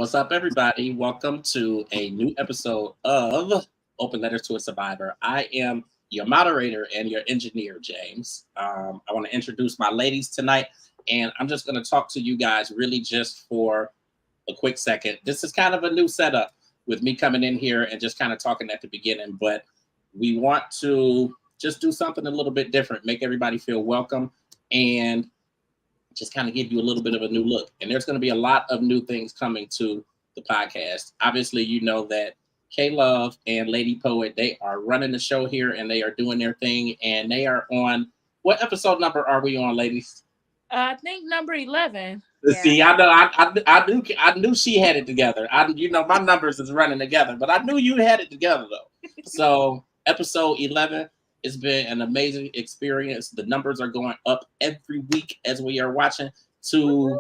What's up, everybody? Welcome to a new episode of Open Letters to a Survivor. I am your moderator and your engineer, James. I want to introduce my ladies tonight, and I'm just going to talk to you guys really just for a quick second. This is kind of a new setup with me coming in here and just kind of talking at the beginning, but we want to just do something a little bit different, make everybody feel welcome, and just kind of give you a little bit of a new look. And there's going to be a lot of new things coming to the podcast. Obviously, you know that K Love and Lady Poet, they are running the show here and they are doing their thing. And they are on, what episode number are we on, ladies? I think number 11. See, I know I knew she had it together. My numbers is running together, but I knew you had it together though. So episode 11. It's been an amazing experience. The numbers are going up every week as we are watching to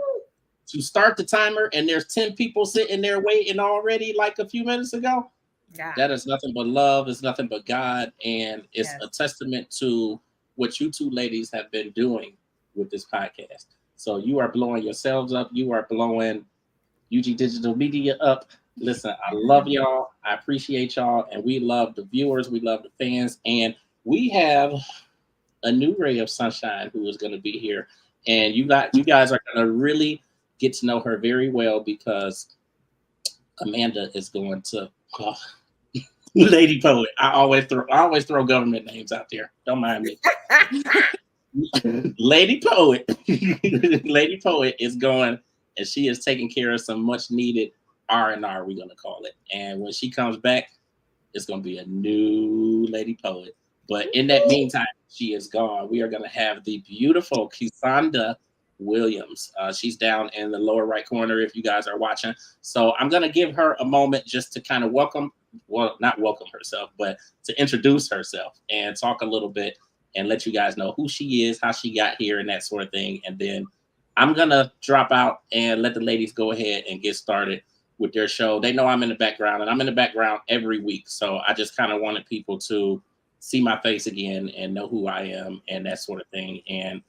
start the timer, and there's 10 people sitting there waiting already like a few minutes ago. Yeah. That is nothing but love. It's nothing but God, and it's Yes. a testament to what you two ladies have been doing with this podcast. So you are blowing yourselves up. You are blowing UG Digital Media up. Listen, I love y'all. I appreciate y'all, and we love the viewers. We love the fans, and we have a new ray of sunshine who is going to be here, and you guys are going to really get to know her very well because Amanda is going to Lady Poet. I always throw government names out there. Don't mind me. Lady Poet. Lady Poet is going, and she is taking care of some much needed R&R. We're going to call it, and when she comes back, it's going to be a new Lady Poet. But in that meantime, she is gone. We are going to have the beautiful Kissonda Williams. She's down in the lower right corner if you guys are watching. So I'm going to give her a moment just to kind of not welcome herself, but to introduce herself and talk a little bit and let you guys know who she is, how she got here, and that sort of thing. And then I'm going to drop out and let the ladies go ahead and get started with their show. They know I'm in the background, and I'm in the background every week. So I just kind of wanted people to see my face again and know who I am and that sort of thing. And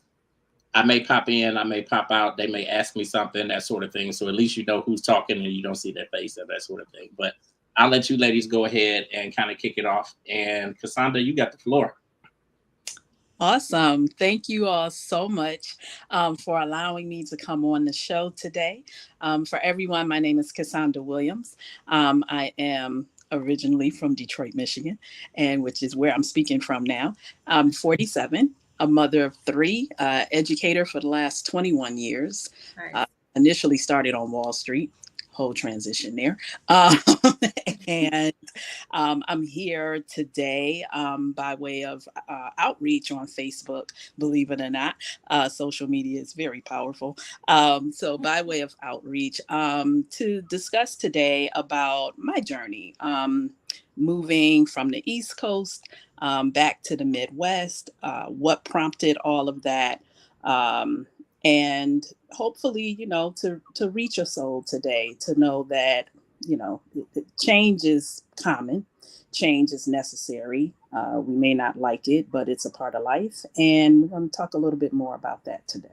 I may pop in, I may pop out. They may ask me something, that sort of thing. So at least you know who's talking and you don't see their face and that sort of thing. But I'll let you ladies go ahead and kind of kick it off. And Kissonda, you got the floor. Awesome. Thank you all so much for allowing me to come on the show today. For everyone, my name is Kissonda Williams. I am originally from Detroit, Michigan, and which is where I'm speaking from now. I'm 47, a mother of three, educator for the last 21 years. Nice. Initially started on Wall Street, whole transition there. And I'm here today by way of outreach on Facebook, believe it or not. Social media is very powerful. So by way of outreach, to discuss today about my journey, moving from the East Coast back to the Midwest, what prompted all of that, and hopefully, to reach a soul today, to know that, change is common, change is necessary. We may not like it, but it's a part of life. And we're going to talk a little bit more about that today.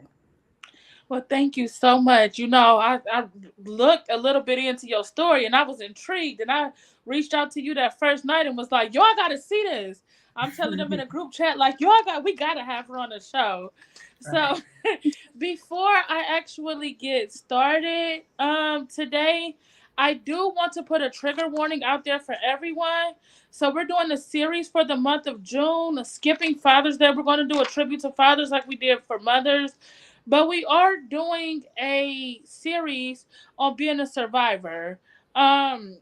Well, thank you so much. I looked a little bit into your story and I was intrigued, and I reached out to you that first night and was like, y'all got to see this. I'm telling them in a group chat, like, we got to have her on the show. Right. So before I actually get started today, I do want to put a trigger warning out there for everyone. So we're doing a series for the month of June, skipping Father's Day. We're going to do a tribute to fathers like we did for mothers. But we are doing a series on being a survivor. And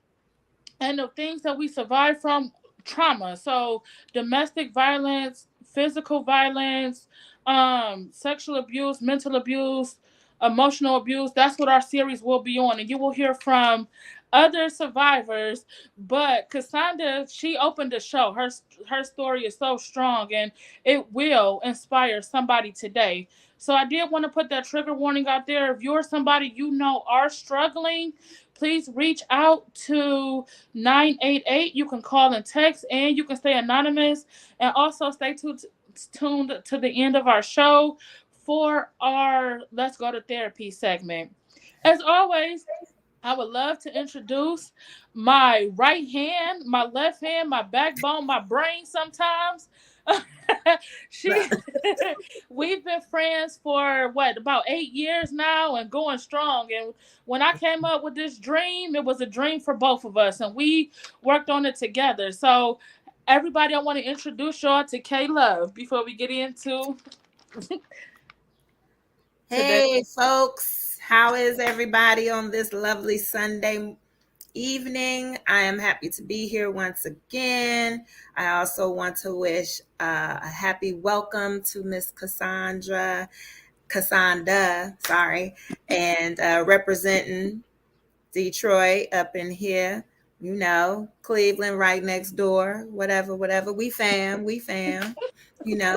the things that we survive from trauma. So domestic violence, physical violence, sexual abuse, mental abuse, emotional abuse. That's what our series will be on. And you will hear from other survivors. But Kissonda, she opened the show. Her story is so strong, and it will inspire somebody today. So I did want to put that trigger warning out there. If you're somebody are struggling, please reach out to 988. You can call and text, and you can stay anonymous. And also stay tuned to the end of our show for our Let's Go to Therapy segment. As always, I would love to introduce my right hand, my left hand, my backbone, my brain sometimes. she we've been friends for what, about 8 years now, and going strong. And when I came up with this dream, it was a dream for both of us, and we worked on it together. So everybody, I want to introduce y'all to K Love before we get into today. Hey, folks. How is everybody on this lovely Sunday evening? I am happy to be here once again. I also want to wish a happy welcome to Miss Kissonda, sorry, and representing Detroit up in here. You know, Cleveland right next door, whatever. We fam.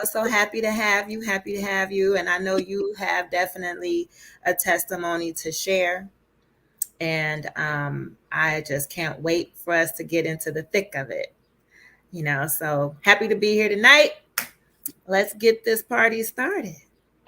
So happy to have you, And I know you have definitely a testimony to share. And I just can't wait for us to get into the thick of it. So happy to be here tonight. Let's get this party started.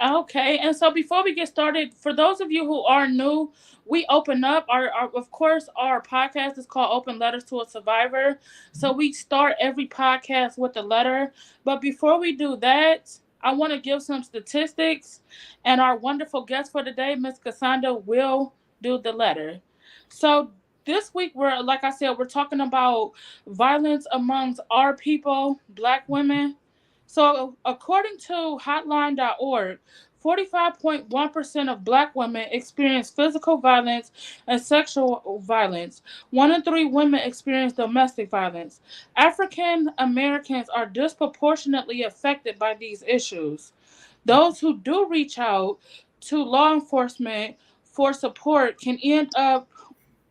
Okay, and so before we get started, for those of you who are new, we open up of course, our podcast is called Open Letters to a Survivor. So we start every podcast with a letter. But before we do that, I want to give some statistics, and our wonderful guest for today, Miss Kissonda, will do the letter. So this week, like I said, we're talking about violence amongst our people, Black women. So according to hotline.org, 45.1% of Black women experience physical violence and sexual violence. 1 in 3 women experience domestic violence. African Americans are disproportionately affected by these issues. Those who do reach out to law enforcement for support can end up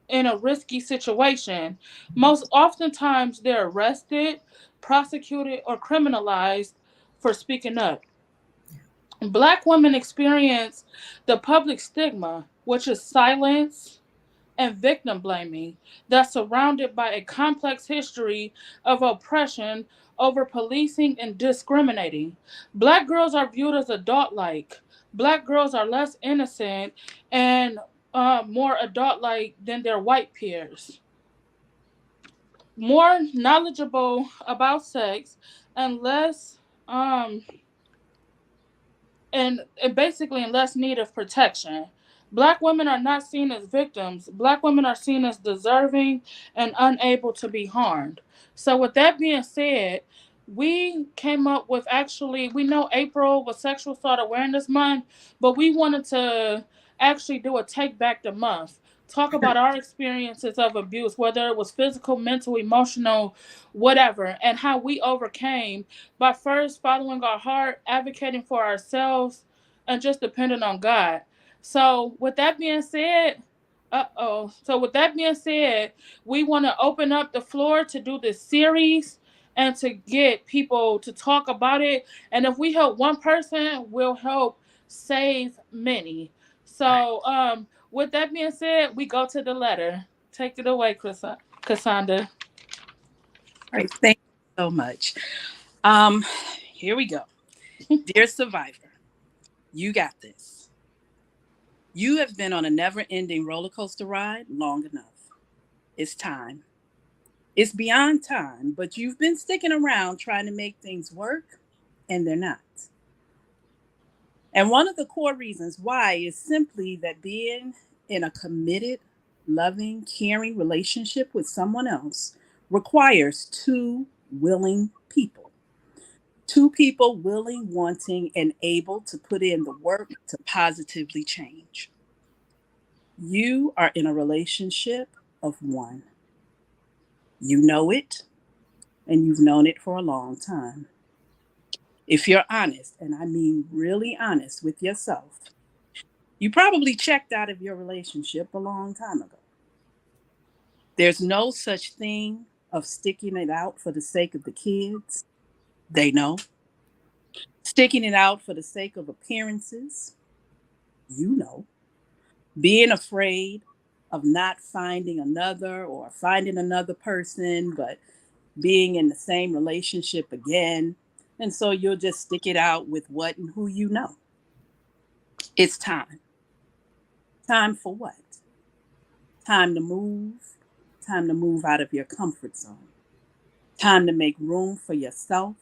in a risky situation. Most oftentimes, they're arrested, prosecuted, or criminalized for speaking up. Black women experience the public stigma, which is silence and victim blaming, that's surrounded by a complex history of oppression over policing and discriminating. Black girls are viewed as adult-like. Black girls are less innocent and more adult-like than their white peers. More knowledgeable about sex and less um, and basically in less need of protection. Black women are not seen as victims. Black women are seen as deserving and unable to be harmed. So with that being said, we came up with, actually, we know April was Sexual Assault Awareness Month, but we wanted to actually do a Take Back the Month. Talk about our experiences of abuse, whether it was physical, mental, emotional, whatever, and how we overcame by first following our heart, advocating for ourselves, and just depending on God. So with that being said, we want to open up the floor to do this series and to get people to talk about it. And if we help one person, we'll help save many. So with that being said, we go to the letter. Take it away, Kissonda. All right, thank you so much. Here we go. Dear survivor, you got this. You have been on a never-ending roller coaster ride long enough. It's time. It's beyond time, but you've been sticking around trying to make things work, and they're not. And one of the core reasons why is simply that being in a committed, loving, caring relationship with someone else requires 2 willing people. 2 people willing, wanting, and able to put in the work to positively change. You are in a relationship of 1. You know it, and you've known it for a long time. If you're honest, and I mean really honest with yourself, you probably checked out of your relationship a long time ago. There's no such thing of sticking it out for the sake of the kids. They know. Sticking it out for the sake of appearances. You know. Being afraid of not finding another or finding another person, but being in the same relationship again. And so you'll just stick it out with what and who you know. It's time. Time for what? Time to move. Time to move out of your comfort zone. Time to make room for yourself.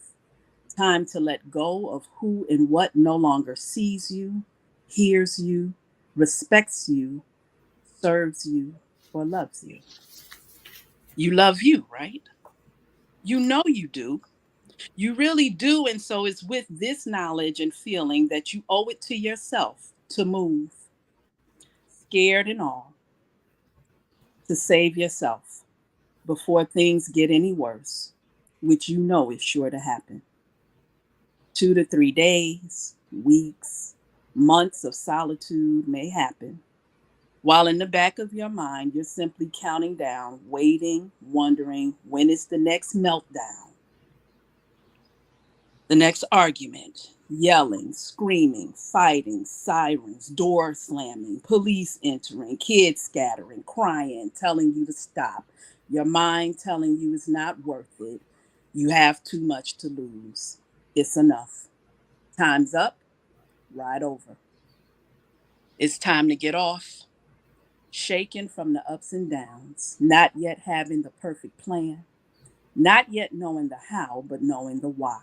Time to let go of who and what no longer sees you, hears you, respects you, serves you, or loves you. You love you, right? You know you do. You really do. And so it's with this knowledge and feeling that you owe it to yourself to move, scared and all, to save yourself before things get any worse, which you know is sure to happen. 2 to 3 days, weeks, months of solitude may happen, while in the back of your mind, you're simply counting down, waiting, wondering when is the next meltdown, the next argument, yelling, screaming, fighting, sirens, door slamming, police entering, kids scattering, crying, telling you to stop, your mind telling you it's not worth it, you have too much to lose, it's enough. Time's up, ride over. It's time to get off, shaken from the ups and downs, not yet having the perfect plan, not yet knowing the how, but knowing the why.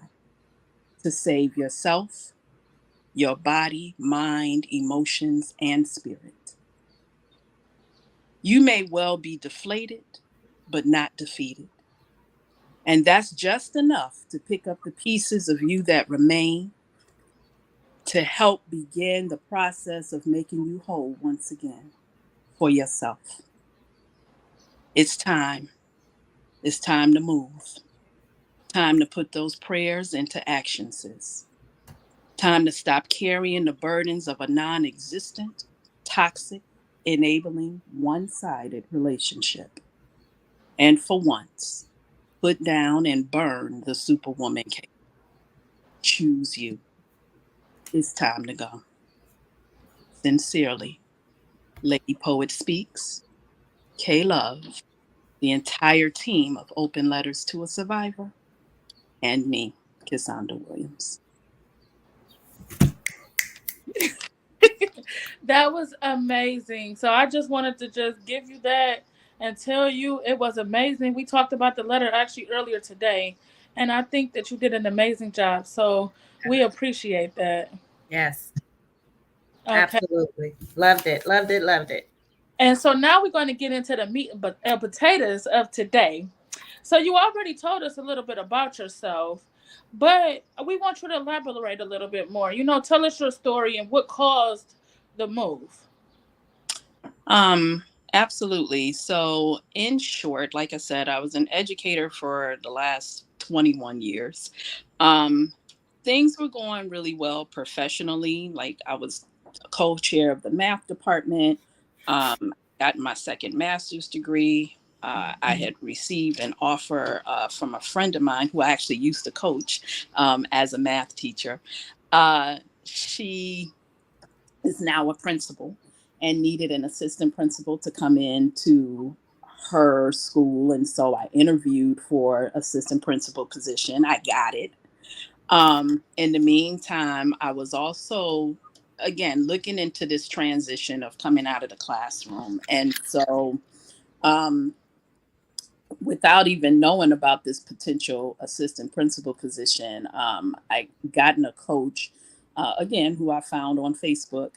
To save yourself, your body, mind, emotions, and spirit. You may well be deflated, but not defeated. And that's just enough to pick up the pieces of you that remain to help begin the process of making you whole once again for yourself. It's time. It's time to move. Time to put those prayers into action, sis. Time to stop carrying the burdens of a non-existent, toxic, enabling, one-sided relationship. And for once, put down and burn the superwoman cake. Choose you. It's time to go. Sincerely, Lady Poet Speaks, K Love, the entire team of Open Letters to a Survivor, and me, Kissonda Williams. That was amazing. So I just wanted to just give you that and tell you it was amazing. We talked about the letter actually earlier today, and I think that you did an amazing job. So we appreciate that. Yes, Okay. absolutely. Loved it. Loved it. Loved it. And so now we're going to get into the meat and potatoes of today. So you already told us a little bit about yourself, but we want you to elaborate a little bit more. Tell us your story and what caused the move. Absolutely. So in short, like I said, I was an educator for the last 21 years. Things were going really well professionally. Like I was co-chair of the math department. Got my second master's degree. I had received an offer from a friend of mine who I actually used to coach as a math teacher. She is now a principal and needed an assistant principal to come into her school. And so I interviewed for assistant principal position. I got it. In the meantime, I was also, again, looking into this transition of coming out of the classroom. And so without even knowing about this potential assistant principal position, I gotten a coach, again, who I found on Facebook,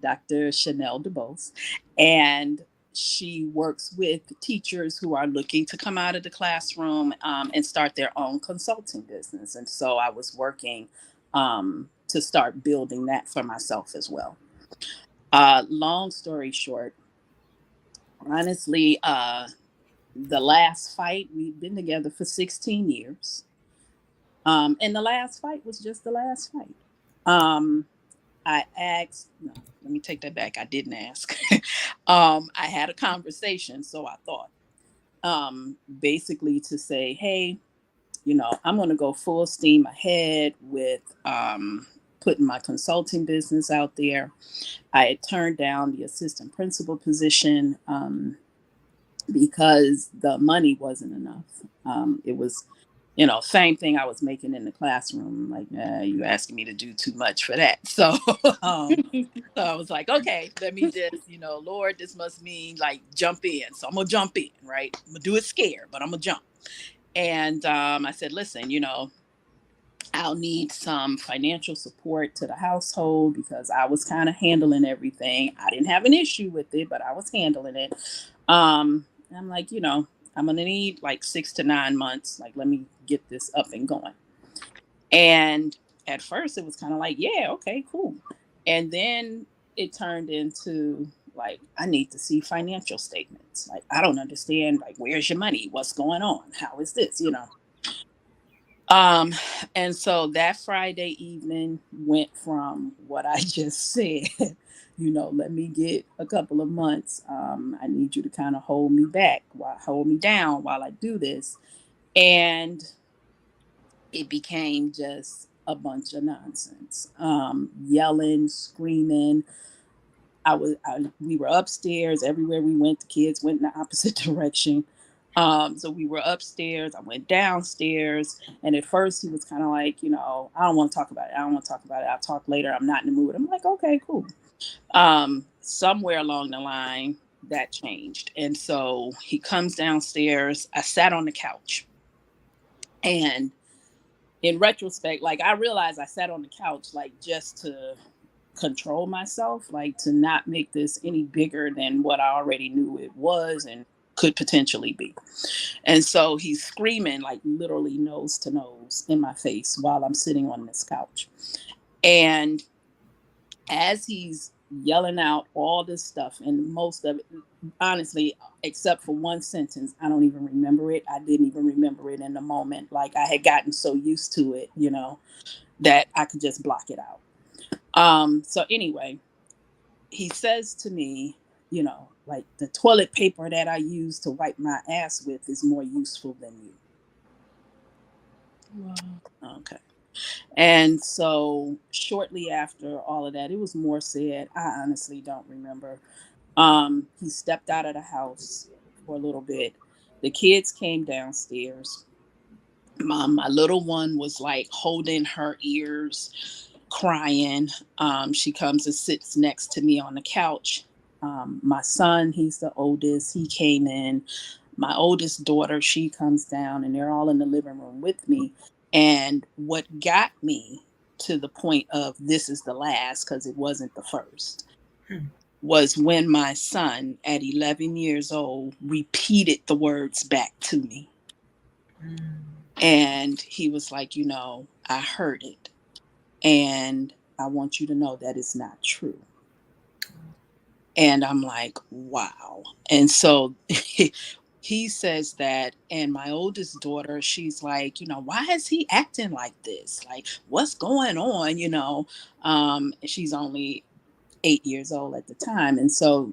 Dr. Chanel DeBose, and she works with teachers who are looking to come out of the classroom and start their own consulting business. And so I was working to start building that for myself as well. Long story short, honestly, the last fight, we've been together for 16 years. And the last fight was just the last fight. I asked, no, let me take that back. I didn't ask. I had a conversation, so I thought, basically to say, hey, I'm going to go full steam ahead with putting my consulting business out there. I had turned down the assistant principal position because the money wasn't enough. It was Same thing I was making in the classroom. Like, nah, you asking me to do too much for that. So, so I was like, okay, let me just, Lord, this must mean like jump in. So I'm gonna jump in, right? I'm gonna do it scared, but I'm gonna jump. And I said, listen, I'll need some financial support to the household because I was kind of handling everything. I didn't have an issue with it, but I was handling it. I'm like, I'm going to need like 6 to 9 months. Like, let me get this up and going. And at first it was kind of like, yeah, okay, cool. And then it turned into like, I need to see financial statements. Like, I don't understand. Like, where's your money? What's going on? How is this, And so that Friday evening went from what I just said, let me get a couple of months. I need you to kind of hold me down while I do this. And it became just a bunch of nonsense. Yelling, screaming. We were upstairs. Everywhere we went, the kids went in the opposite direction. So we were upstairs. I went downstairs. And at first he was kind of like, I don't want to talk about it. I'll talk later. I'm not in the mood. I'm like, okay, cool. Somewhere along the line that changed. And so he comes downstairs. I sat on the couch. And in retrospect, like I realized I sat on the couch, like just to control myself, like to not make this any bigger than what I already knew it was and could potentially be. And so he's screaming like literally nose to nose in my face while I'm sitting on this couch. And as he's yelling out all this stuff, and most of it, honestly, except for one sentence, I don't even remember it. I didn't even remember it in the moment. Like I had gotten so used to it, that I could just block it out. So anyway, he says to me, like the toilet paper that I use to wipe my ass with is more useful than you. Wow. Okay. And so shortly after all of that, it was more said. I honestly don't remember. He stepped out of the house for a little bit. The kids came downstairs. My little one was like holding her ears, crying. She comes and sits next to me on the couch. My son, he's the oldest, he came in. My oldest daughter, she comes down, and they're all in the living room with me. And what got me to the point of this is the last, because it wasn't the first, was when my son at 11 years old repeated the words back to me. And he was like, I heard it. And I want you to know that it's not true. And I'm like, wow. And so he says that, and my oldest daughter, she's like, why is he acting like this? Like, what's going on? She's only 8 years old at the time. And so,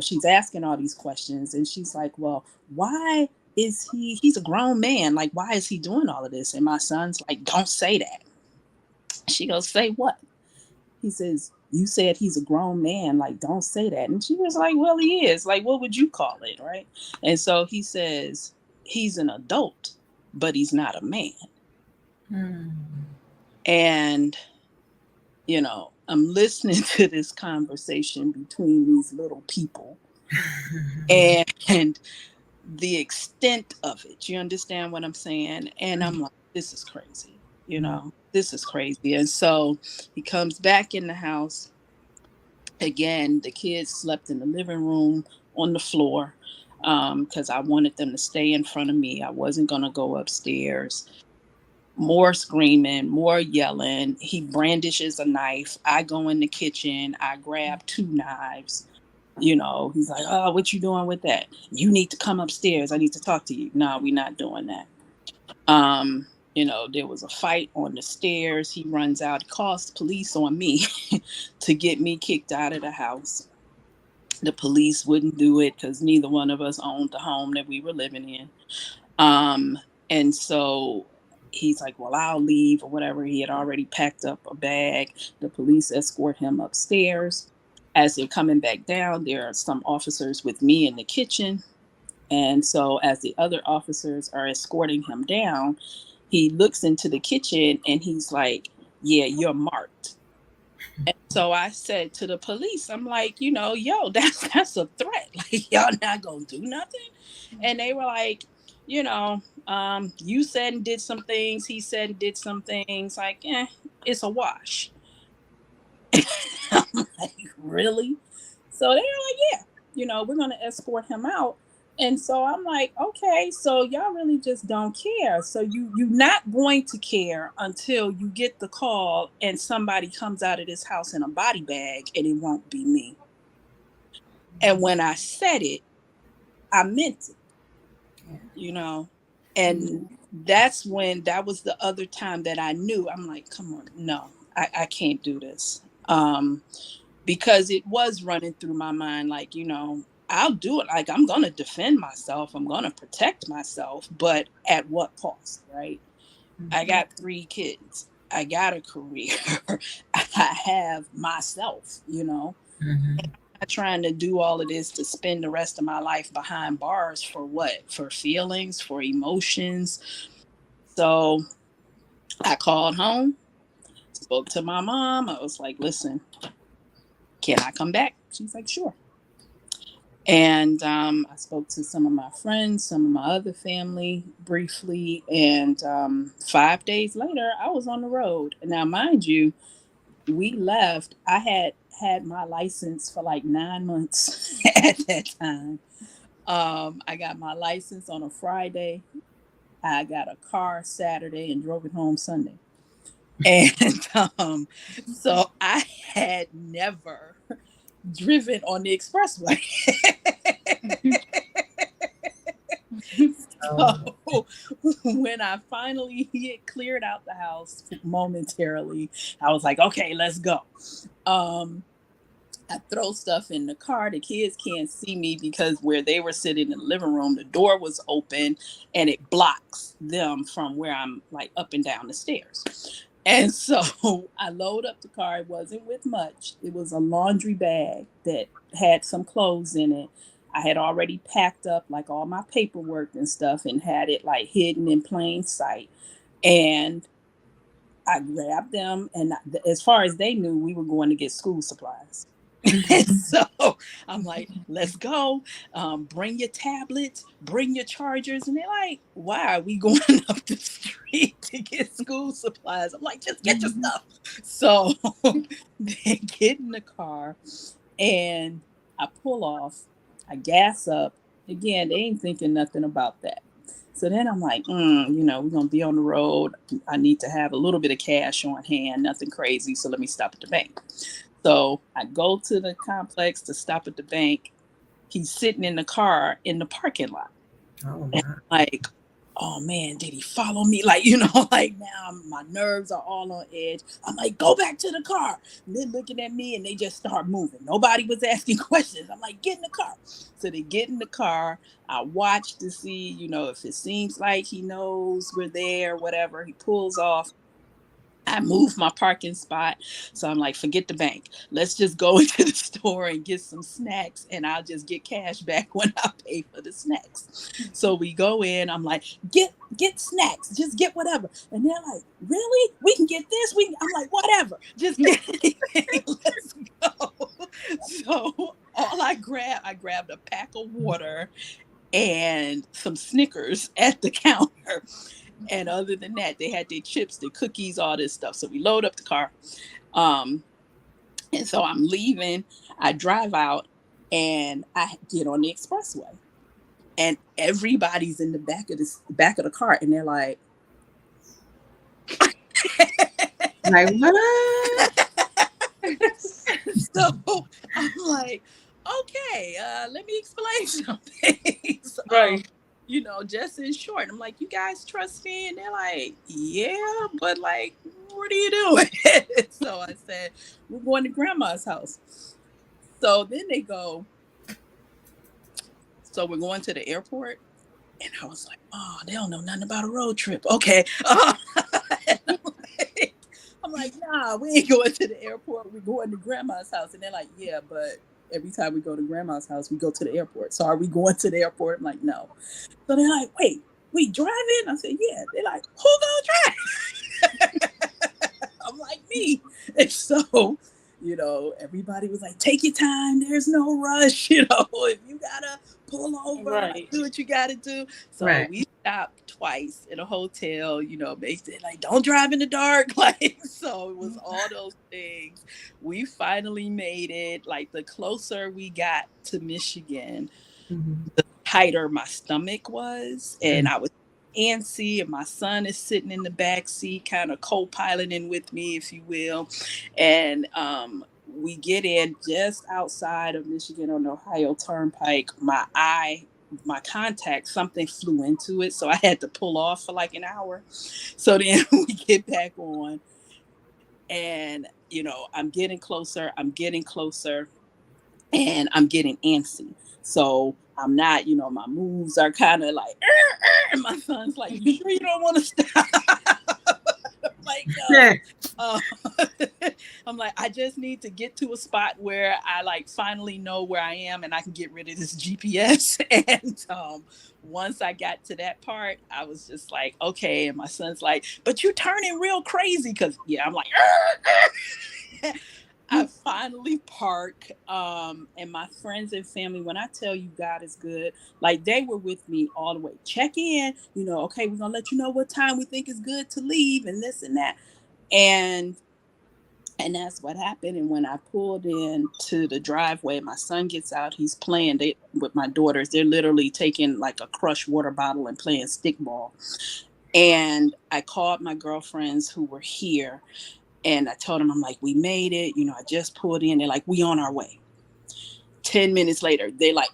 she's asking all these questions, and she's like, well, why is he's a grown man. Like, why is he doing all of this? And my son's like, don't say that. She goes, say what? He says, you said he's a grown man. Like, don't say that. And she was like, well, he is. Like, what would you call it? Right. And so he says, he's an adult, but he's not a man. And, I'm listening to this conversation between these little people and the extent of it. You understand what I'm saying? And I'm like, this is crazy. This is crazy. And so he comes back in the house. Again, the kids slept in the living room on the floor because I wanted them to stay in front of me. I wasn't going to go upstairs. More screaming, more yelling. He brandishes a knife. I go in the kitchen. I grab 2 knives. He's like, oh, what you doing with that? You need to come upstairs. I need to talk to you. No, we're not doing that. There was a fight on the stairs. He runs out, calls the police on me to get me kicked out of the house. The police wouldn't do it because neither one of us owned the home that we were living in. And so he's like, well, I'll leave or whatever. He had already packed up a bag. The police escort him upstairs. As they're coming back down, there are some officers with me in the kitchen. And so as the other officers are escorting him down, he looks into the kitchen and he's like, yeah, you're marked. And so I said to the police, I'm like, yo, that's a threat. Like, y'all not gonna do nothing. And they were like, you said and did some things. He said and did some things. Like, it's a wash. I'm like, really? So they were like, yeah, we're gonna escort him out. And so I'm like, okay, so y'all really just don't care. So you're not going to care until you get the call and somebody comes out of this house in a body bag, and it won't be me. And when I said it, I meant it, and that was the other time that I knew. I'm like, come on, no, I can't do this. Because it was running through my mind, like, I'll do it. Like, I'm going to defend myself. I'm going to protect myself, but at what cost, right? Mm-hmm. I got 3 kids. I got a career. I have myself, Mm-hmm. I'm not trying to do all of this to spend the rest of my life behind bars for what? For feelings, for emotions. So I called home, spoke to my mom. I was like, listen, can I come back? She's like, sure. And I spoke to some of my friends, some of my other family briefly. And 5 days later, I was on the road. Now, mind you, we left. I had my license for like 9 months at that time. I got my license on a Friday. I got a car Saturday and drove it home Sunday. And so I had never driven on the expressway. So when I finally cleared out the house momentarily, I was like, okay, let's go. I throw stuff in the car. The kids can't see me because where they were sitting in the living room, the door was open and it blocks them from where I'm like up and down the stairs. And so I load up the car. It wasn't with much. It was a laundry bag that had some clothes in it. I had already packed up like all my paperwork and stuff and had it like hidden in plain sight. And I grabbed them, and as far as they knew, we were going to get school supplies. And so I'm like, let's go. Bring your tablets, bring your chargers. And they're like, why are we going up the street to get school supplies? I'm like, just get your stuff. So they get in the car and I pull off. I gas up. Again, they ain't thinking nothing about that. So then I'm like, we're going to be on the road. I need to have a little bit of cash on hand, nothing crazy. So let me stop at the bank. So I go to the complex to stop at the bank. He's sitting in the car in the parking lot. Oh, wow. Like, oh man, did he follow me? Like, like now my nerves are all on edge. I'm like, go back to the car. And they're looking at me and they just start moving. Nobody was asking questions. I'm like, get in the car. So they get in the car. I watch to see, if it seems like he knows we're there, whatever. He pulls off. I moved my parking spot. So I'm like, forget the bank. Let's just go into the store and get some snacks and I'll just get cash back when I pay for the snacks. So we go in. I'm like, get snacks. Just get whatever. And they're like, really? We can get this? I'm like, whatever. Just get anything. Let's go. So all I grabbed a pack of water and some Snickers at the counter. And other than that, they had their chips, their cookies, all this stuff. So we load up the car. And so I'm leaving. I drive out and I get on the expressway. And everybody's in the back of the car. And they're like, like, what? So I'm like, okay, let me explain something. So, right. Just in short, I'm like, you guys trust me? And they're like, yeah, but like, what are you doing? So I said, we're going to grandma's house. So then they go, so we're going to the airport. And I was like, oh, they don't know nothing about a road trip. Okay. I'm like, nah, we ain't going to the airport. We're going to grandma's house. And they're like, yeah, but every time we go to grandma's house, we go to the airport. So are we going to the airport? I'm like, no. So they're like, wait, we driving? I said, yeah. They're like, who gonna drive? I'm like, me. And so, everybody was like, take your time. There's no rush. If you gotta pull over, like, Right. do what you gotta do. So Right. we stopped twice in a hotel, they said, like, don't drive in the dark. Like, so it was all those things. We finally made it. Like, the closer we got to Michigan, Mhm. the tighter my stomach was, and Mm. I was antsy, and my son is sitting in the back seat kind of co-piloting with me, if you will. And we get in just outside of Michigan on the Ohio Turnpike. My contact, something flew into it, so I had to pull off for like an hour. So then we get back on, and I'm getting closer, and I'm getting antsy. So I'm not, my moves are kind of like, and my son's like, you sure you don't want to stop? I'm like, no. Uh, I'm like, I just need to get to a spot where I like finally know where I am and I can get rid of this GPS. And once I got to that part, I was just like, okay. And my son's like, but you turning real crazy. Cause yeah, I'm like, I finally park, and my friends and family, when I tell you God is good, like they were with me all the way. Check in, okay, we're gonna let you know what time we think is good to leave and this and that. And that's what happened. And when I pulled in to the driveway, my son gets out, he's playing with my daughters. They're literally taking like a crushed water bottle and playing stickball. And I called my girlfriends who were here. And I told them, I'm like, we made it. I just pulled in. They're like, we on our way. 10 minutes later, they like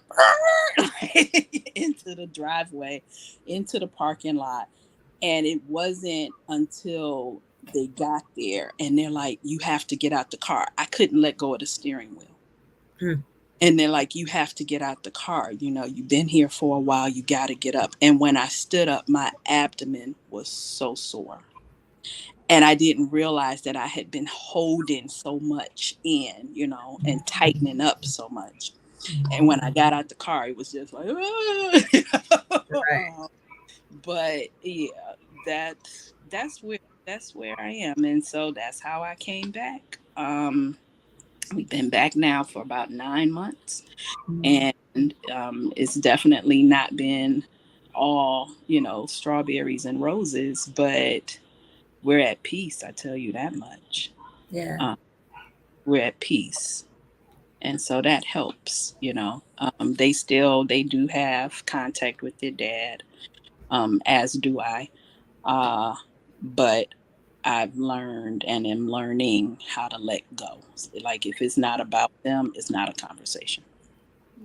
into the driveway, into the parking lot. And it wasn't until they got there and they're like, you have to get out the car. I couldn't let go of the steering wheel. Mm. And they're like, you have to get out the car. You've been here for a while. You got to get up. And when I stood up, my abdomen was so sore. And I didn't realize that I had been holding so much in, and tightening up so much. And when I got out the car, it was just like, Right. But yeah, that's where I am. And so that's how I came back. We've been back now for about 9 months, and it's definitely not been all, strawberries and roses, but we're at peace. I tell you that much. Yeah. We're at peace. And so that helps, they do have contact with their dad, as do I. But I've learned and am learning how to let go. Like if it's not about them, it's not a conversation.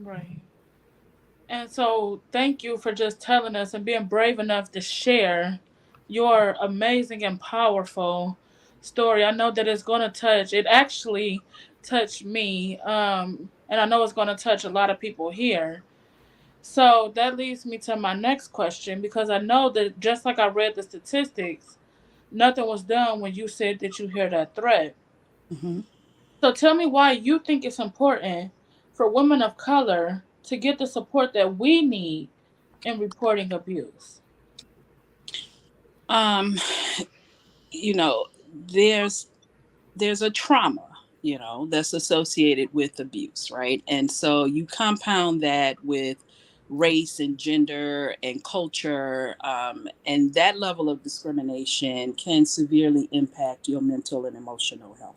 Right. And so, thank you for just telling us and being brave enough to share your amazing and powerful story. I know that it's going to touch, it actually touched me. And I know it's going to touch a lot of people here. So, that leads me to my next question because I know that just like I read the statistics, nothing was done when you said that you hear that threat. Mm-hmm. So tell me why you think it's important for women of color to get the support that we need in reporting abuse. Um, you know, there's a trauma, that's associated with abuse, right? And so you compound that with race and gender and culture, and that level of discrimination can severely impact your mental and emotional health.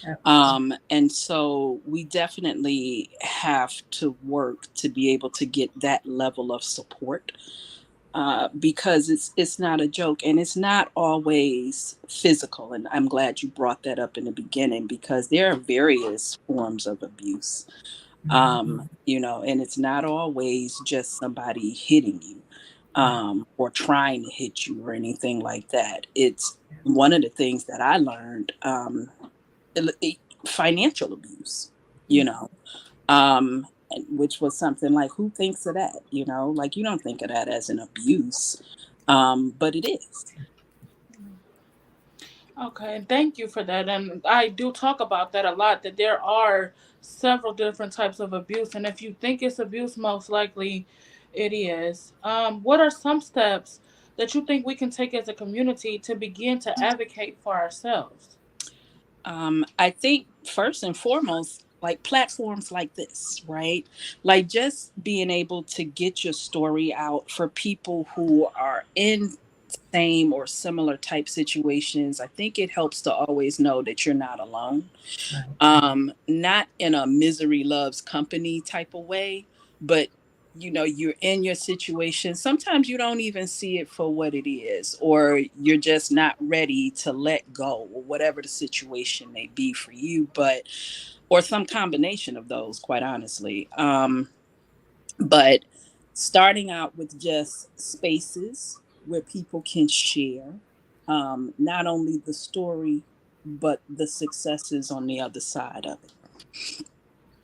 Yep. And so we definitely have to work to be able to get that level of support, because it's not a joke, and it's not always physical. And I'm glad you brought that up in the beginning, because there are various forms of abuse, and it's not always just somebody hitting you, or trying to hit you or anything like that. It's one of the things that I learned, financial abuse, you know, which was something like, who thinks of that? Like, you don't think of that as an abuse, but it is. Okay, thank you for that. And I do talk about that a lot, that there are several different types of abuse. And if you think it's abuse, most likely It is. What are some steps that you think we can take as a community to begin to advocate for ourselves? I think first and foremost, like platforms like this, right? Like just being able to get your story out for people who are in same or similar type situations. I think it helps to always know that you're not alone. Right. Not in a misery loves company type of way, but you're in your situation. Sometimes you don't even see it for what it is, or you're just not ready to let go, or whatever the situation may be for you, but or some combination of those, quite honestly. But starting out with just spaces where people can share not only the story, but the successes on the other side of it.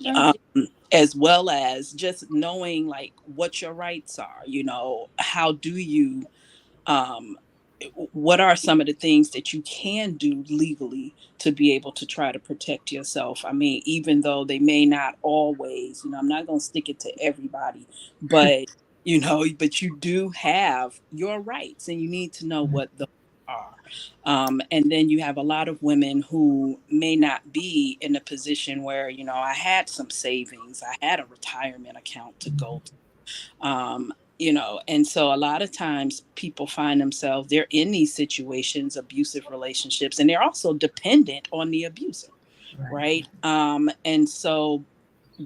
Thank Um, you. as well as just knowing like what your rights are, how do you um, what are some of the things that you can do legally to be able to try to protect yourself? I mean, even though they may not always, I'm not going to stick it to everybody, but but you do have your rights and you need to know what those are. And then you have a lot of women who may not be in a position where, I had some savings, I had a retirement account to go um, and so a lot of times people find themselves, they're in these situations, abusive relationships, and they're also dependent on the abuser, Right. right? And so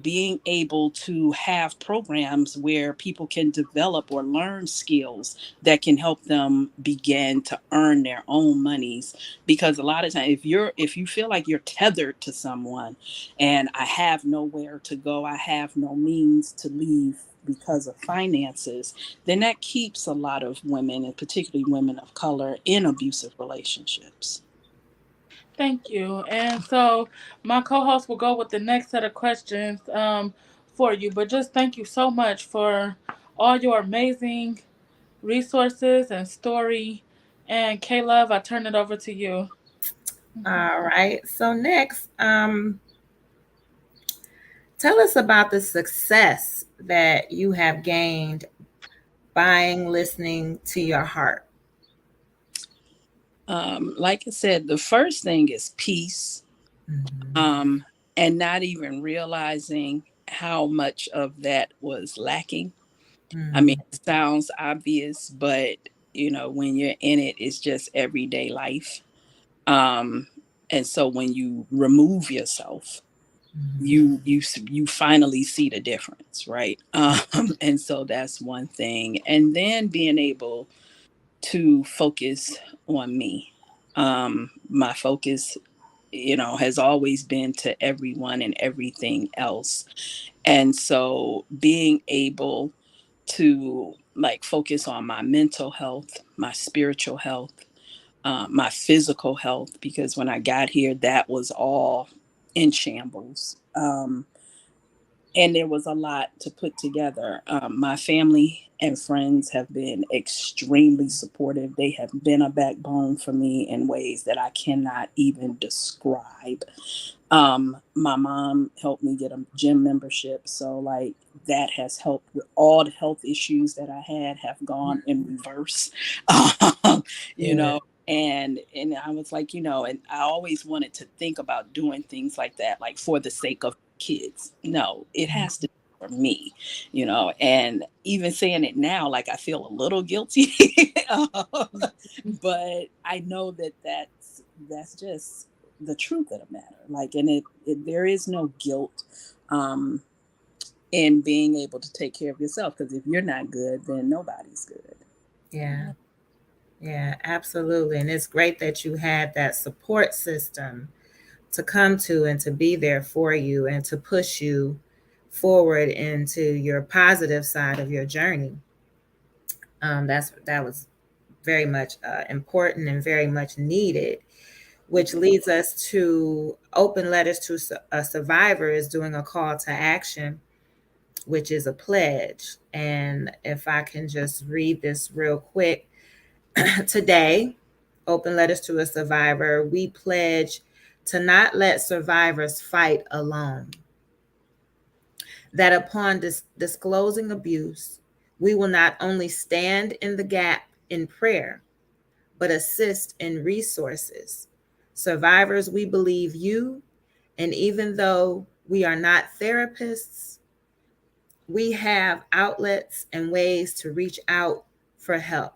being able to have programs where people can develop or learn skills that can help them begin to earn their own monies, because a lot of times if you feel like you're tethered to someone and I have nowhere to go, I have no means to leave because of finances, then that keeps a lot of women, and particularly women of color, in abusive relationships. Thank you. And so my co-host will go with the next set of questions for you. But just thank you so much for all your amazing resources and story. And K Love, I turn it over to you. All right. So next, tell us about the success that you have gained buying, listening to your heart. Like I said, the first thing is peace, Mhm. um, and not even realizing how much of that was lacking. I mean, Mhm. it sounds obvious, but when you're in it, it's just everyday life. Um, and so when you remove yourself, Mhm. you finally see the difference, right? And so that's one thing. And then being able to focus on me. My focus, has always been to everyone and everything else. And so being able to like focus on my mental health, my spiritual health, my physical health, because when I got here, that was all in shambles. And there was a lot to put together. My family and friends have been extremely supportive. They have been a backbone for me in ways that I cannot even describe. My mom helped me get a gym membership, so like that has helped with all the health issues that I had have gone in reverse. um, you Good. know and I was like, and I always wanted to think about doing things like that, like for the sake of kids. No, it has to be for me, and even saying it now, like I feel a little guilty. Uh, but I know that that's just the truth of the matter. Like, and there is no guilt um in being able to take care of yourself, because if you're not good, then nobody's good. Yeah. Yeah, absolutely. And it's great that you had that support system to come to and to be there for you and to push you forward into your positive side of your journey. That was very much important and very much needed, which leads us to Open Letters to a Survivor is doing a call to action, which is a pledge. And if I can just read this real quick, today, Open Letters to a Survivor, we pledge to not let survivors fight alone. That upon disclosing abuse, We will not only stand in the gap in prayer, but assist in resources. Survivors, we believe you, and even though we are not therapists, we have outlets and ways to reach out for help.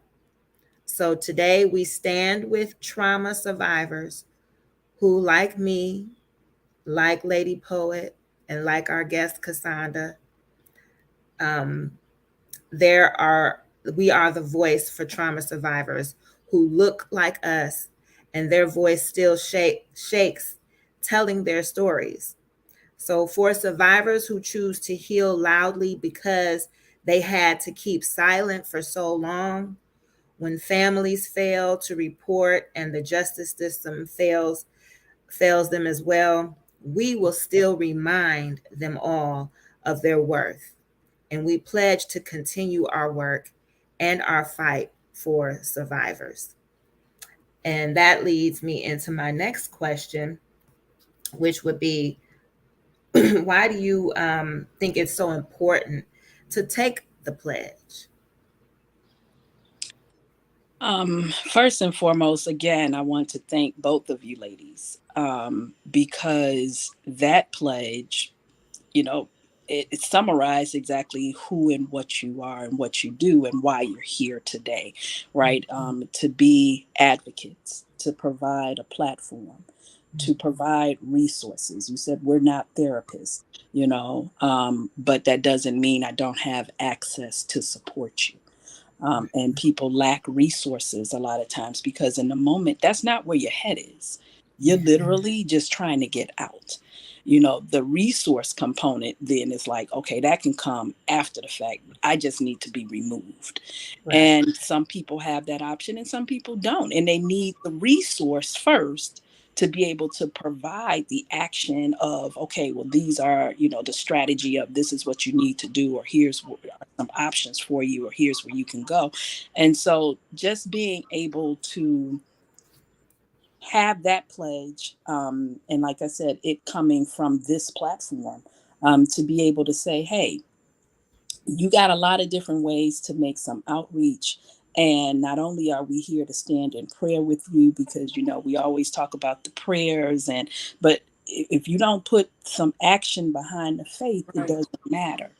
So today we stand with trauma survivors who, like me, like Lady Poet, and like our guest Kissonda, um, there are we are the voice for trauma survivors who look like us, and their voice still shakes, telling their stories. So for survivors who choose to heal loudly because they had to keep silent for so long, when families fail to report and the justice system fails them as well, we will still remind them all of their worth. And we pledge to continue our work and our fight for survivors. And that leads me into my next question, which would be, why do you think it's so important to take the pledge? First and foremost, again, I want to thank both of you ladies, because that pledge, you know, it summarized exactly who and what you are and what you do and why you're here today, right? To be advocates, to provide a platform, to provide resources. You said we're not therapists, but that doesn't mean I don't have access to support you. And people lack resources a lot of times because in the moment, that's not where your head is. You're literally just trying to get out. The resource component then is like, okay, that can come after the fact. I just need to be removed. Right. And some people have that option and some people don't. And they need the resource first to be able to provide the action of, okay, well, these are, the strategy of this is what you need to do, or here's what are some options for you, or here's where you can go. And so just being able to have that pledge, and like I said, it coming from this platform, to be able to say, hey, you got a lot of different ways to make some outreach. And not only are we here to stand in prayer with you, because, we always talk about the prayers, but if you don't put some action behind the faith, it doesn't matter.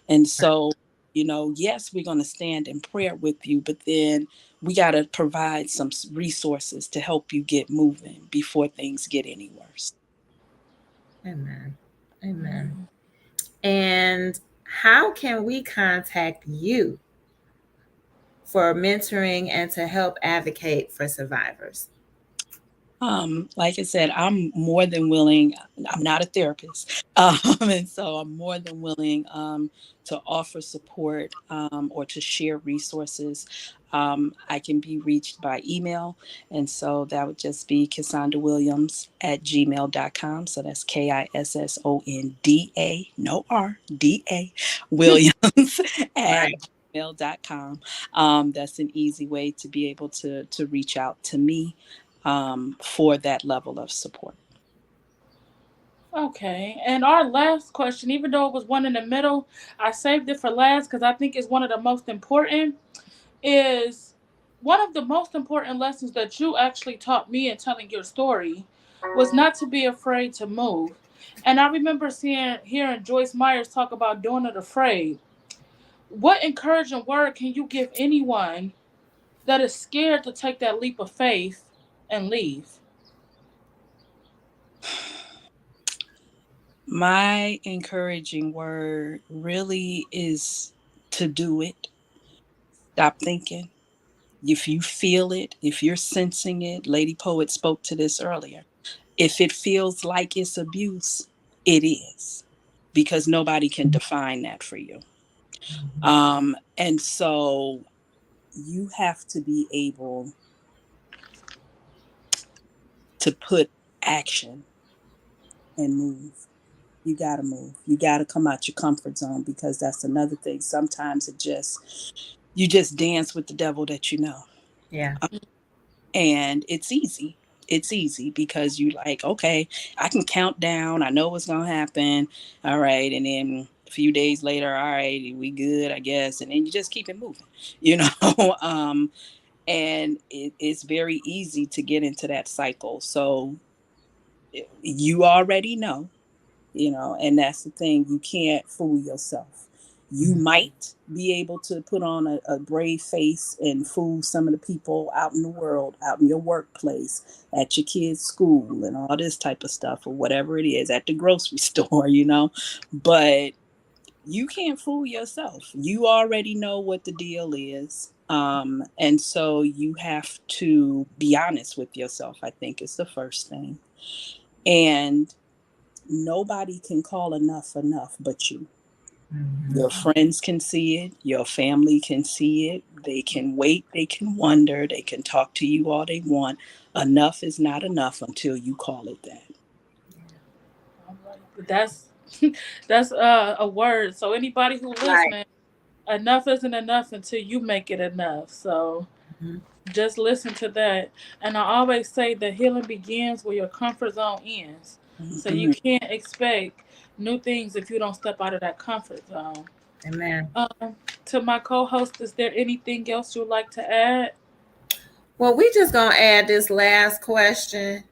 And so, yes, we're going to stand in prayer with you, but then we got to provide some resources to help you get moving before things get any worse. Amen. Amen. And how can we contact you for mentoring and to help advocate for survivors? Like I said, I'm more than willing. I'm not a therapist. And so I'm more than willing to offer support, or to share resources. I can be reached by email. And so that would just be KissondaWilliams@gmail.com. So that's KISSONDA, no R, DA, Williams at gmail.com. That's an easy way to be able to reach out to me for that level of support. Okay. And our last question, even though it was one in the middle, I saved it for last because I think it's one of the most important, is one of the most important lessons that you actually taught me in telling your story was not to be afraid to move. And I remember hearing Joyce Myers talk about doing it afraid. What encouraging word can you give anyone that is scared to take that leap of faith and leave? My encouraging word really is to do it. Stop thinking. If you feel it, if you're sensing it, Lady Poet spoke to this earlier. If it feels like it's abuse, it is, because nobody can define that for you. And so you have to be able to put action and move. You got to move. You got to come out your comfort zone, because that's another thing. Sometimes you just dance with the devil that you know. Yeah. And it's easy. It's easy because you like, okay, I can count down. I know what's going to happen. All right. And then A few days later, all right, we good, I guess. And then you just keep it moving, you know. And it's very easy to get into that cycle. So you already know, you know, and that's the thing. You can't fool yourself. You might be able to put on a brave face and fool some of the people out in the world, out in your workplace, at your kids' school, and all this type of stuff, or whatever it is, at the grocery store, you know. But you can't fool yourself. You already know what the deal is. And so you have to be honest with yourself, I think is the first thing. And nobody can call enough but you. Your friends can see it. Your family can see it. They can wait. They can wonder. They can talk to you all they want. Enough is not enough until you call it that. That's that's a word. So anybody who listening, enough isn't enough until you make it enough. So just listen to that. And I always say that healing begins where your comfort zone ends. So you can't expect new things if you don't step out of that comfort zone. Amen. To my co-host, is there anything else you'd like to add? Well, we just gonna add this last question.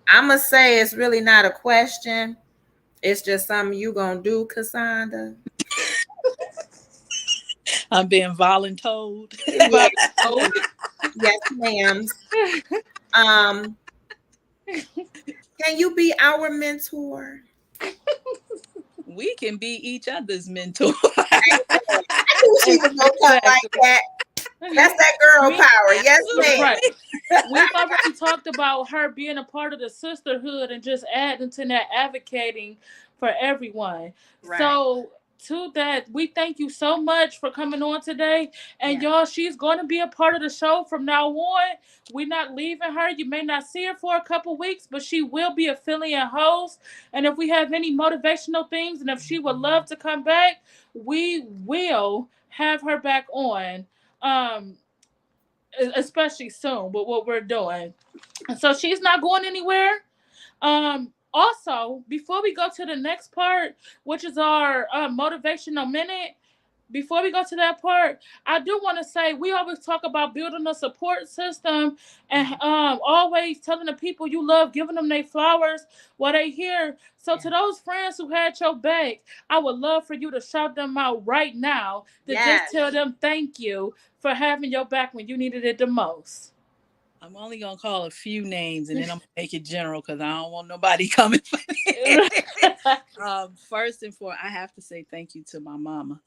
I'm gonna say it's really not a question. It's just something you gonna do, Kissonda. I'm being voluntold. Yeah. Yes, ma'am. Can you be our mentor? We can be each other's mentor. I knew she was gonna come like that. That's that girl power. Yes, ma'am. Right. We've already talked about her being a part of the sisterhood and just adding to that, advocating for everyone. Right. So to that, we thank you so much for coming on today. And y'all, she's going to be a part of the show from now on. We're not leaving her. You may not see her for a couple weeks, but she will be affiliate host. And if we have any motivational things and if she would love to come back, we will have her back on. Especially soon with what we're doing. So she's not going anywhere. Also, before we go to the next part, which is our motivational minute, before we go to that part, I do want to say we always talk about building a support system and always telling the people you love, giving them their flowers while they here. So to those friends who had your back, I would love for you to shout them out right now to just tell them thank you for having your back when you needed it the most. I'm only going to call a few names and then I'm going to make it general because I don't want nobody coming for me. First and foremost, I have to say thank you to my mama.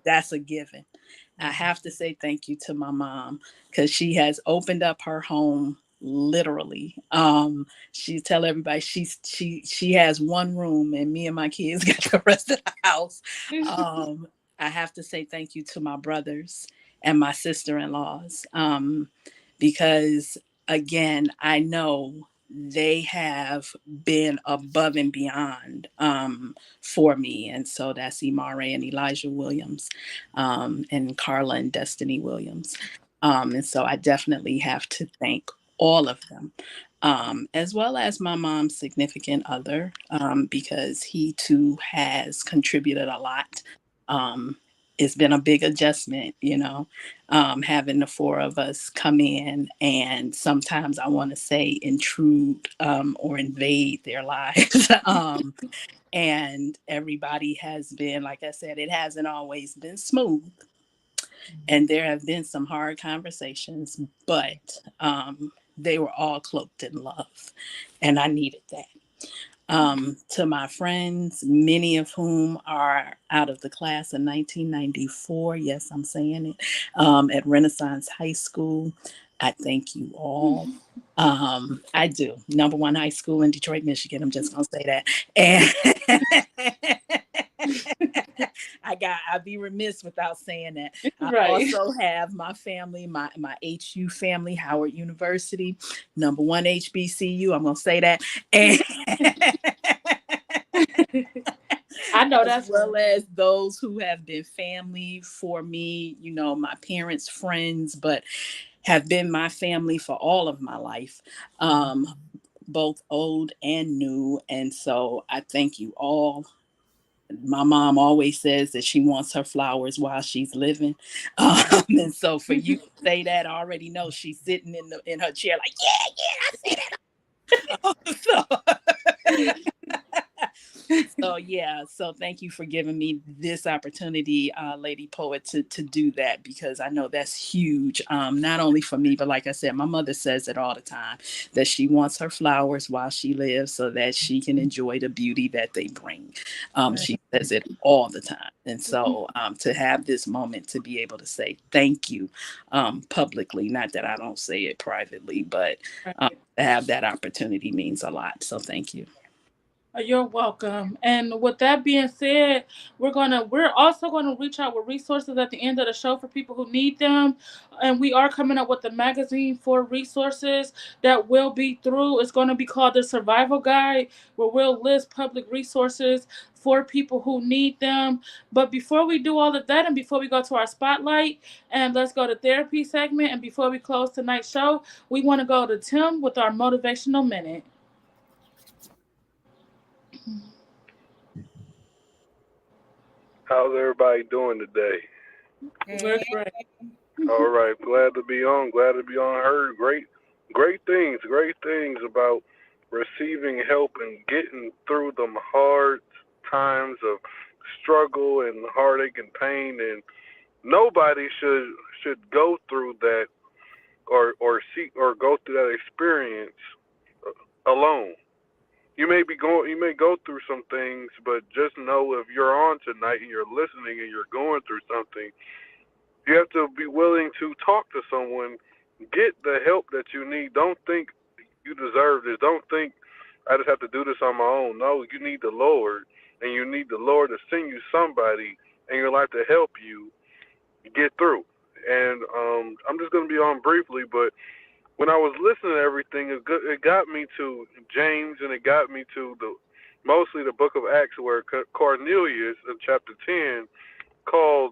That's a given. I have to say thank you to my mom because she has opened up her home literally. She tell everybody she has one room and me and my kids got the rest of the house. I have to say thank you to my brothers and my sister-in-laws because again, I know they have been above and beyond for me. And so that's Imare and Elijah Williams and Carla and Destiny Williams. And so I definitely have to thank all of them, as well as my mom's significant other, because he too has contributed a lot. It's been a big adjustment, you know, having the four of us come in and sometimes I want to say intrude or invade their lives. And everybody has been, like I said, it hasn't always been smooth. And there have been some hard conversations, but they were all cloaked in love. And I needed that. To my friends, many of whom are out of the class of 1994. Yes, I'm saying it. At Renaissance High School. I thank you all. I do. Number one high school in Detroit, Michigan. I'm just going to say that. And I'd be remiss without saying that. I also have my family, my HU family, Howard University, number one HBCU. I'm going to say that. And I know that's as well as those who have been family for me, you know, my parents' friends, but have been my family for all of my life. both old and new. And so I thank you all. My mom always says that she wants her flowers while she's living. And so for you to say that, I already know she's sitting in her chair like, yeah, I see that. So thank you for giving me this opportunity, Lady Poet, to do that, because I know that's huge, not only for me, but like I said, my mother says it all the time, that she wants her flowers while she lives so that she can enjoy the beauty that they bring. She says it all the time. And so to have this moment to be able to say thank you publicly, not that I don't say it privately, but to have that opportunity means a lot. So thank you. You're welcome. And with that being said, we're also gonna reach out with resources at the end of the show for people who need them. And we are coming up with a magazine for resources that will be through. It's gonna be called the Survival Guide, where we'll list public resources for people who need them. But before we do all of that, and before we go to our spotlight, and let's go to therapy segment, and before we close tonight's show, we want to go to Tim with our motivational minute. How's everybody doing today? We're great. All right, glad to be on. Heard great things about receiving help and getting through them hard times of struggle and heartache and pain. And nobody should go through that or go through that experience alone. You may go through some things, but just know if you're on tonight and you're listening and you're going through something, you have to be willing to talk to someone, get the help that you need. Don't think you deserve this. Don't think I just have to do this on my own. No, you need the Lord, and you need the Lord to send you somebody in your life to help you get through. And I'm just going to be on briefly, but when I was listening to everything, it got me to James, and it got me to mostly the book of Acts, where Cornelius in chapter 10 called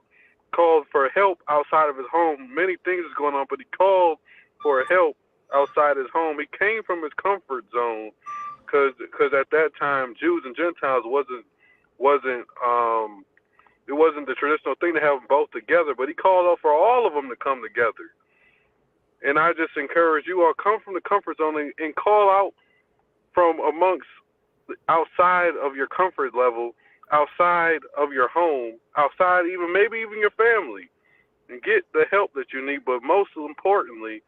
for help outside of his home. Many things is going on, but he called for help outside his home. He came from his comfort zone because at that time Jews and Gentiles wasn't it wasn't the traditional thing to have them both together. But he called out for all of them to come together. And I just encourage you all, come from the comfort zone and call out from amongst, outside of your comfort level, outside of your home, outside maybe even your family, and get the help that you need. But most importantly,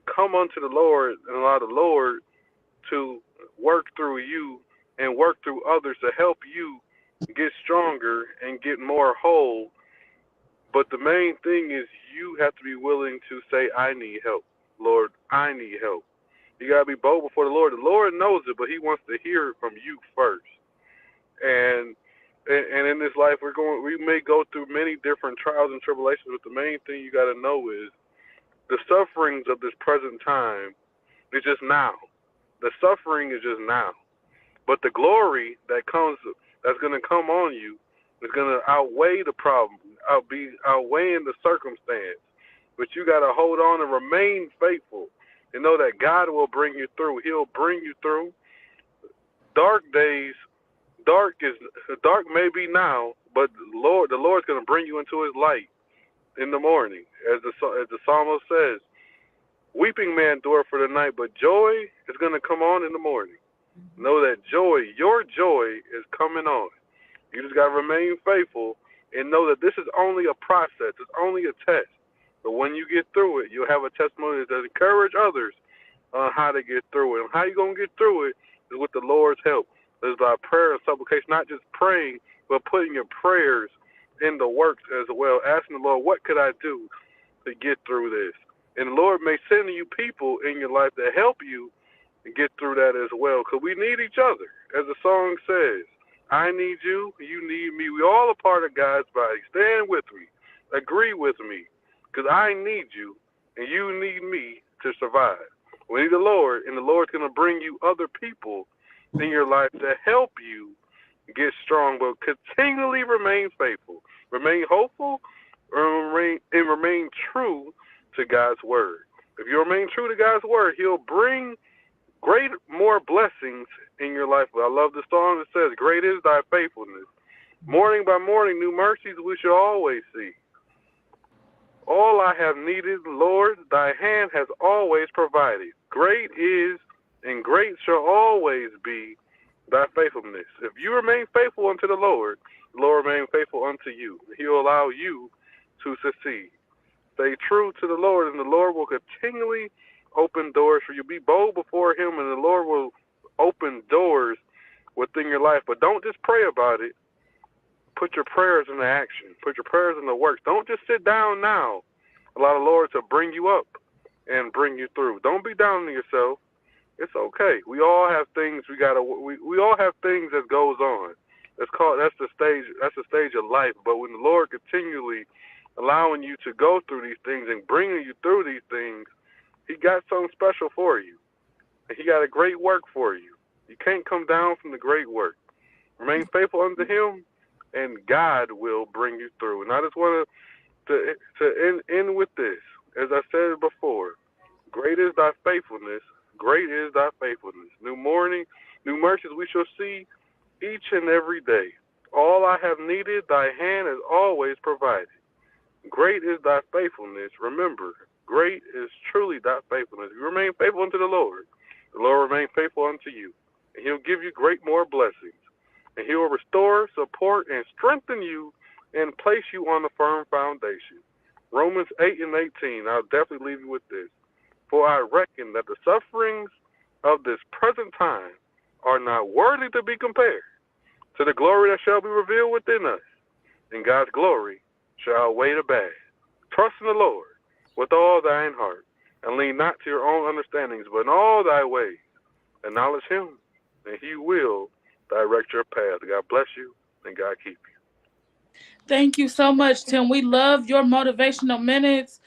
come unto the Lord and allow the Lord to work through you and work through others to help you get stronger and get more whole. But the main thing is you have to be willing to say, I need help. Lord, I need help. You got to be bold before the Lord. The Lord knows it, but he wants to hear it from you first. And in this life, we may go through many different trials and tribulations, but the main thing you got to know is the sufferings of this present time is just now. The suffering is just now. But the glory that's going to come on you is going to outweigh the problem, outweighing the circumstance. But you got to hold on and remain faithful and know that God will bring you through. He'll bring you through. Dark days, dark may be now, but the Lord's going to bring you into his light in the morning. As the psalmist says, weeping may endure for the night, but joy is going to come on in the morning. Know that your joy is coming on. You just got to remain faithful and know that this is only a process. It's only a test. But when you get through it, you'll have a testimony that encourage others on how to get through it. And how you going to get through it is with the Lord's help. It's by prayer and supplication, not just praying, but putting your prayers in the works as well. Asking the Lord, what could I do to get through this? And the Lord may send you people in your life to help you and get through that as well. Because we need each other. As the song says, I need you, you need me. We all a part of God's body. Stand with me. Agree with me. Because I need you, and you need me to survive. We need the Lord, and the Lord's going to bring you other people in your life to help you get strong, but continually remain faithful. Remain hopeful, and remain true to God's word. If you remain true to God's word, he'll bring more blessings in your life. But I love the song that says, "Great is thy faithfulness. Morning by morning, new mercies we shall always see. All I have needed, Lord, thy hand has always provided. Great is and great shall always be thy faithfulness." If you remain faithful unto the Lord remain faithful unto you. He'll allow you to succeed. Stay true to the Lord, and the Lord will continually open doors for you. Be bold before him, and the Lord will open doors within your life. But don't just pray about it. Put your prayers into action. Put your prayers into works. Don't just sit down now. Allow the Lord to bring you up and bring you through. Don't be down on yourself. It's okay. We all have things we all have things that goes on. That's the stage of life. But when the Lord continually allowing you to go through these things and bringing you through these things, he got something special for you. And he got a great work for you. You can't come down from the great work. Remain faithful unto him, and God will bring you through. And I just want to end with this. As I said before, great is thy faithfulness. Great is thy faithfulness. New morning, new mercies we shall see each and every day. All I have needed, thy hand has always provided. Great is thy faithfulness. Remember, great is truly thy faithfulness. You remain faithful unto the Lord will remain faithful unto you. And he'll give you great more blessings. And he will restore, support, and strengthen you and place you on a firm foundation. Romans 8:18, I'll definitely leave you with this. For I reckon that the sufferings of this present time are not worthy to be compared to the glory that shall be revealed within us. And God's glory shall outweigh the bad. Trust in the Lord with all thine heart, and lean not to your own understandings, but in all thy ways acknowledge him, and he will direct your path. God bless you, and God keep you. Thank you so much, Tim. We love your motivational minutes.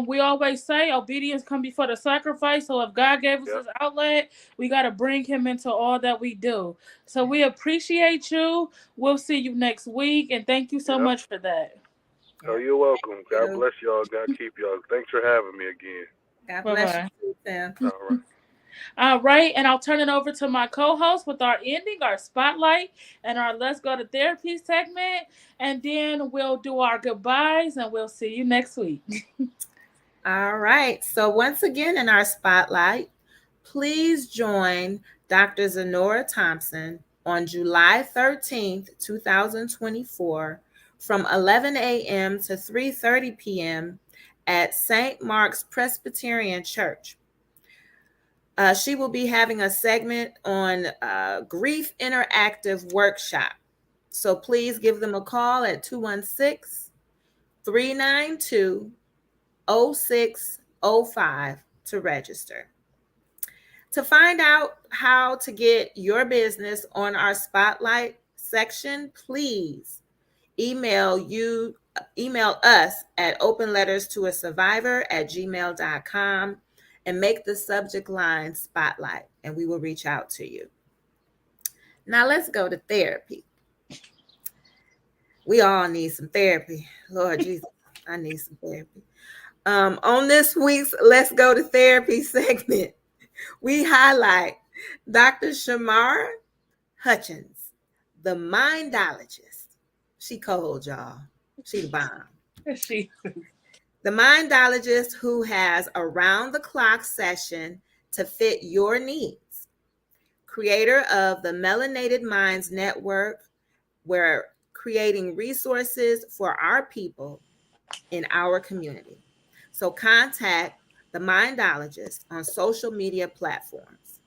We always say obedience comes before the sacrifice. So if God gave us this outlet, we got to bring him into all that we do. So we appreciate you. We'll see you next week. And thank you so much for that. Oh, you're welcome. God bless y'all. God keep y'all. Thanks for having me again. God bless you, Tim. All right. All right, and I'll turn it over to my co-host with our ending, our spotlight, and our Let's Go to Therapy segment. And then we'll do our goodbyes, and we'll see you next week. All right. So once again in our spotlight, please join Dr. Zenora Thompson on July 13th, 2024 from 11 a.m. to 3:30 p.m. at St. Mark's Presbyterian Church. She will be having a segment on Grief Interactive Workshop. So please give them a call at 216-392-0605 to register. To find out how to get your business on our spotlight section, please email us at openletterstoasurvivor@gmail.com and make the subject line spotlight, and we will reach out to you. Now let's go to therapy. We all need some therapy. Lord Jesus, I need some therapy. On this week's Let's Go to Therapy segment, we highlight Dr. Shamara Hutchins, the mindologist. She cold, y'all. She the bomb. The mindologist who has around-the-clock session to fit your needs. Creator of the Melanated Minds Network, we're creating resources for our people in our community. So contact the mindologist on social media platforms.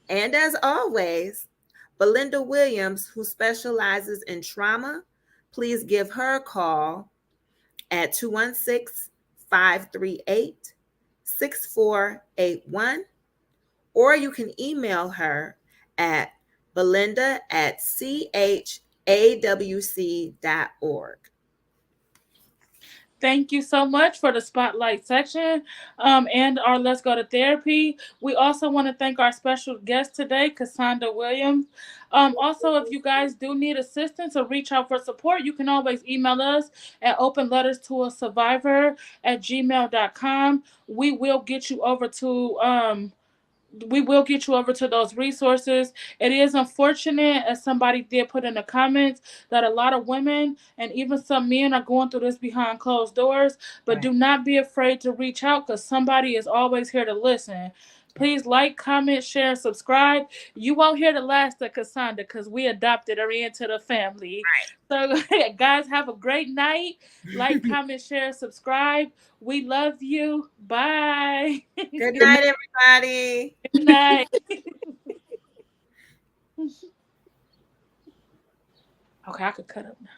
And as always, Belinda Williams, who specializes in trauma, please give her a call at 216-538-6481, or you can email her at belinda@chawc.org. Thank you so much for the spotlight section and our Let's Go to Therapy. We also want to thank our special guest today, Kissonda Williams. Also, if you guys do need assistance or reach out for support, you can always email us at openletterstoasurvivor@gmail.com. We will get you over to we will get you over to those resources. It is unfortunate, as somebody did put in the comments, that a lot of women and even some men are going through this behind closed doors. But Right. do not be afraid to reach out, because somebody is always here to listen. Please like, comment, share, and subscribe. You won't hear the last of Kissonda because we adopted her into the family. So, guys, have a great night. Like, comment, share, subscribe. We love you. Bye. Good night, everybody. Good night. Okay, I could cut up now.